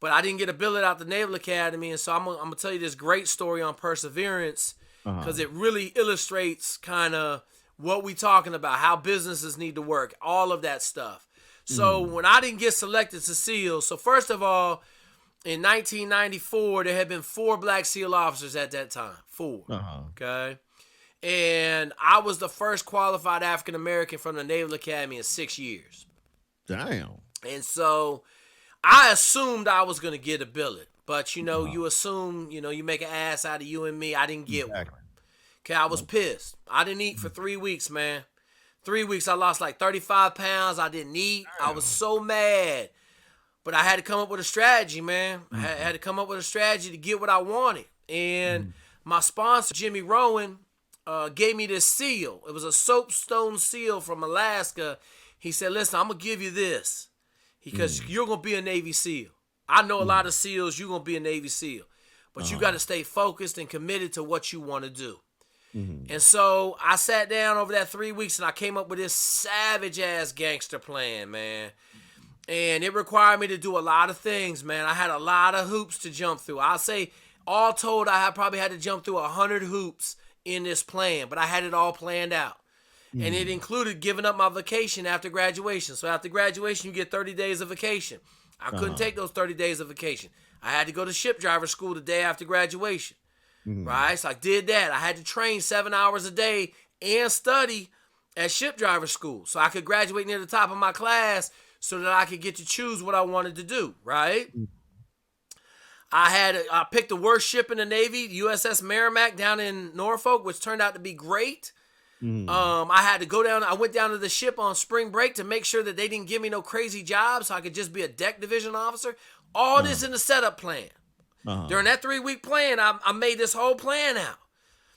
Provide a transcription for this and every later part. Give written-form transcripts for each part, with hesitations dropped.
but I didn't get a billet out the Naval Academy, and so I'm gonna tell you this great story on perseverance because it really illustrates kind of what we talking about, how businesses need to work, all of that stuff. So when I didn't get selected to SEAL, so first of all, in 1994, there had been 4 Black SEAL officers at that time. 4. Okay. And I was the first qualified African American from the Naval Academy in 6 years. Damn. And so I assumed I was going to get a billet. But, you assume, you make an ass out of you and me. I didn't get one. Okay, I was pissed. I didn't eat for 3 weeks, man. 3 weeks, I lost like 35 pounds. I didn't eat. Damn. I was so mad. But I had to come up with a strategy, man. I had to come up with a strategy to get what I wanted. And my sponsor, Jimmy Rowan, gave me this seal. It was a soapstone seal from Alaska. He said, listen, I'm going to give you this because you're going to be a Navy SEAL. I know a lot of SEALs, you're going to be a Navy SEAL. But you got to stay focused and committed to what you want to do. And so I sat down over that 3 weeks and I came up with this savage-ass gangster plan, man. And it required me to do a lot of things, man. I had a lot of hoops to jump through. I'll say, all told, I probably had to jump through 100 hoops in this plan, but I had it all planned out. And it included giving up my vacation after graduation. So after graduation, you get 30 days of vacation. I couldn't take those 30 days of vacation. I had to go to ship driver school the day after graduation. Right? So I did that. I had to train 7 hours a day and study at ship driver school so I could graduate near the top of my class so that I could get to choose what I wanted to do, right? I picked the worst ship in the Navy, USS Merrimack down in Norfolk, which turned out to be great. I had to go down. I went down to the ship on spring break to make sure that they didn't give me no crazy job so I could just be a deck division officer. All this in the setup plan. During that 3-week plan, I made this whole plan out.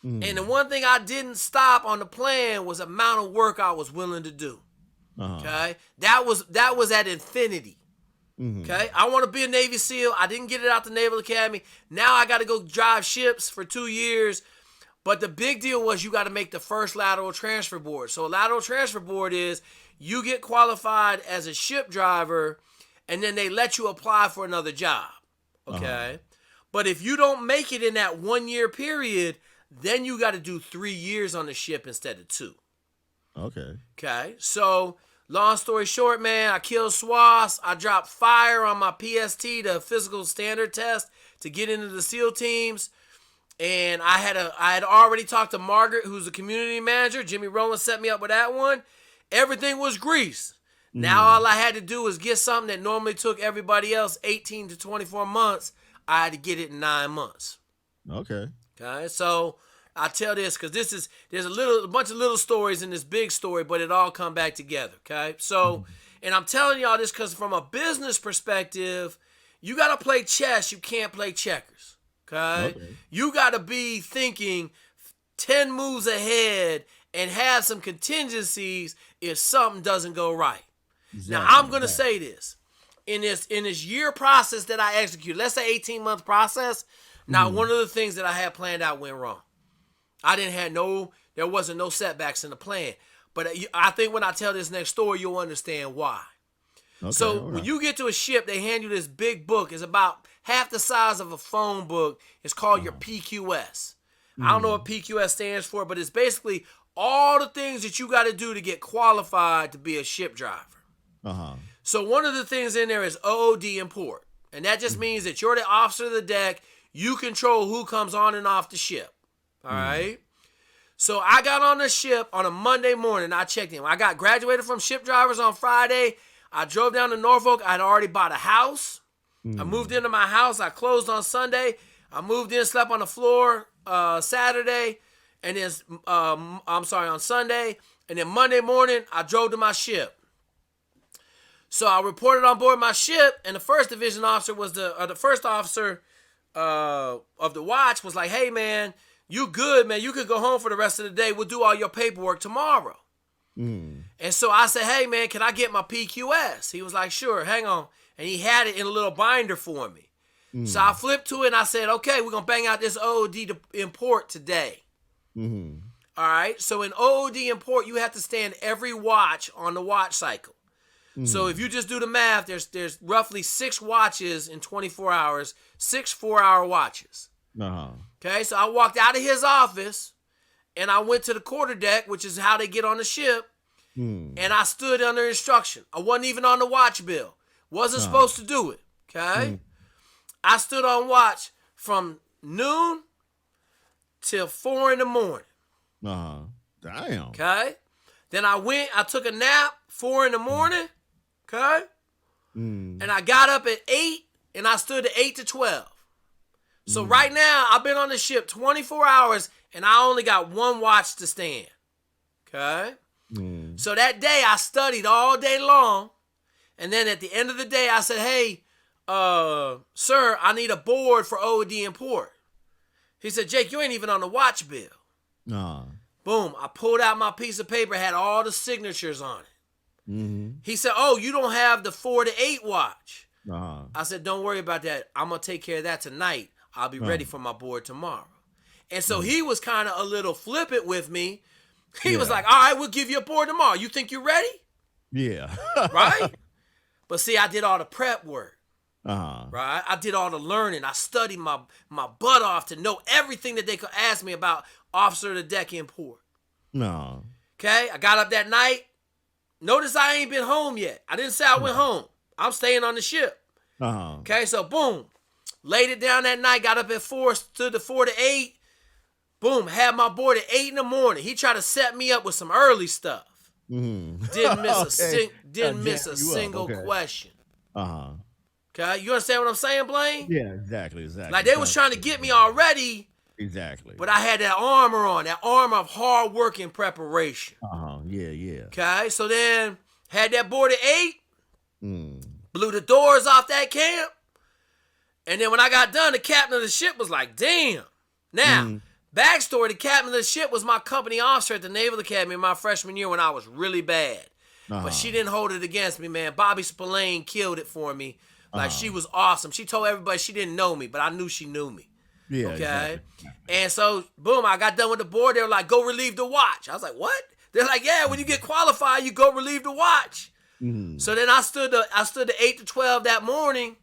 And the one thing I didn't stop on the plan was the amount of work I was willing to do. Okay? That was at infinity. Okay? I want to be a Navy SEAL. I didn't get it out the Naval Academy. Now I got to go drive ships for 2 years. But the big deal was you got to make the first lateral transfer board. So a lateral transfer board is you get qualified as a ship driver and then they let you apply for another job. Okay? But if you don't make it in that 1 year period, then you got to do 3 years on the ship instead of 2. Okay. So, long story short, man, I killed SWAS. I dropped fire on my PST, the physical standard test, to get into the SEAL teams. And I had already talked to Margaret, who's a community manager. Jimmy Rowan set me up with that one. Everything was grease. Now all I had to do was get something that normally took everybody else 18 to 24 months. I had to get it in 9 months. Okay. So I tell this because there's a bunch of little stories in this big story, but it all come back together. Okay. So, and I'm telling y'all this because from a business perspective, you got to play chess. You can't play checkers. Okay. You got to be thinking 10 moves ahead and have some contingencies if something doesn't go right. Now I'm going to say this. In this year process that I executed, let's say 18-month process, now one of the things that I had planned out went wrong. There wasn't no setbacks in the plan. But I think when I tell this next story, you'll understand why. When you get to a ship, they hand you this big book. It's about half the size of a phone book. It's called your PQS. I don't know what PQS stands for, but it's basically all the things that you got to do to get qualified to be a ship driver. So one of the things in there is OOD import. And that just means that you're the officer of the deck. You control who comes on and off the ship. All right? So I got on the ship on a Monday morning. I checked in. I got graduated from ship drivers on Friday. I drove down to Norfolk. I'd already bought a house. I moved into my house. I closed on Sunday. I moved in, slept on the floor Saturday. And then, on Sunday. And then Monday morning, I drove to my ship. So I reported on board my ship, and the first division officer was the first officer of the watch was like, hey, man, you good, man. You could go home for the rest of the day. We'll do all your paperwork tomorrow. And so I said, hey, man, can I get my PQS? He was like, sure, hang on. And he had it in a little binder for me. So I flipped to it, and I said, okay, we're going to bang out this OOD import today. All right? So in OOD import, you have to stand every watch on the watch cycle. So if you just do the math, there's roughly 6 watches in 24 hours, 6 4-hour watches. Okay, so I walked out of his office and I went to the quarterdeck, which is how they get on the ship, and I stood under instruction. I wasn't even on the watch bill. Wasn't supposed to do it. Okay, I stood on watch from noon till 4 in the morning. Damn. Okay, then I took a nap 4 in the morning. Okay? And I got up at 8 and I stood at 8 to 12. So right now, I've been on the ship 24 hours and I only got 1 watch to stand. Okay? So that day, I studied all day long. And then at the end of the day, I said, hey, sir, I need a board for O&D and port. He said, Jake, you ain't even on the watch bill. Boom. I pulled out my piece of paper, had all the signatures on it. He said, oh, you don't have the 4 to 8 watch. I said, don't worry about that. I'm going to take care of that tonight. I'll be ready for my board tomorrow. And so he was kind of a little flippant with me. He was like, all right, we'll give you a board tomorrow. You think you're ready? Yeah. Right? But see, I did all the prep work. Right? I did all the learning. I studied my butt off to know everything that they could ask me about officer of the deck in port. Okay? I got up that night. Notice I ain't been home yet. I didn't say I went home. I'm staying on the ship. Okay, so boom. Laid it down that night, got up at 4, stood to 4 to 8. Boom, had my board at 8 in the morning. He tried to set me up with some early stuff. Didn't miss a single question. Okay, you understand what I'm saying, Blaine? Yeah, exactly. Like they was trying to get me already. Exactly. But I had that armor on, that armor of hard work and preparation. Yeah. Okay, so then had that board at 8, blew the doors off that camp, and then when I got done, the captain of the ship was like, damn. Now, backstory, the captain of the ship was my company officer at the Naval Academy in my freshman year when I was really bad. But she didn't hold it against me, man. Bobby Spillane killed it for me. Like, she was awesome. She told everybody she didn't know me, but I knew she knew me. Yeah. Okay. Exactly. And so, boom, I got done with the board. They were like, go relieve the watch. I was like, what? They're like, yeah, when you get qualified, you go relieve the watch. So then I stood to 8 to 12 that morning,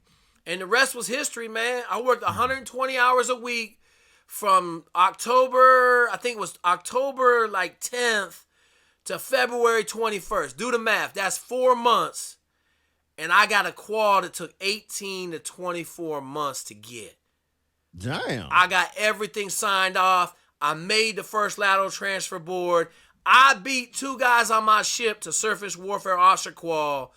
and the rest was history, man. I worked 120 hours a week from October, I think it was October like 10th to February 21st. Do the math. That's 4 months. And I got a qual that took 18 to 24 months to get. Damn. I got everything signed off. I made the first lateral transfer board. I beat 2 guys on my ship to surface warfare officer qual.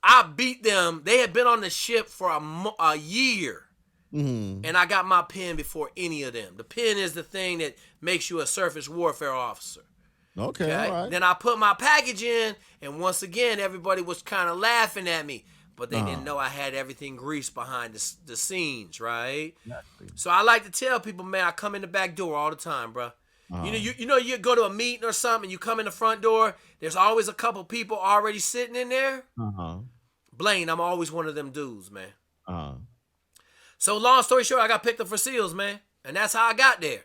I beat them. They had been on the ship for a year. And I got my pin before any of them. The pin is the thing that makes you a surface warfare officer. Okay. All right. Then I put my package in, and once again, everybody was kind of laughing at me. But they didn't know I had everything greased behind the scenes, right? Exactly. So I like to tell people, man, I come in the back door all the time, bro. You know, you go to a meeting or something, you come in the front door, there's always a couple people already sitting in there. Blaine, I'm always one of them dudes, man. So long story short, I got picked up for SEALs, man. And that's how I got there.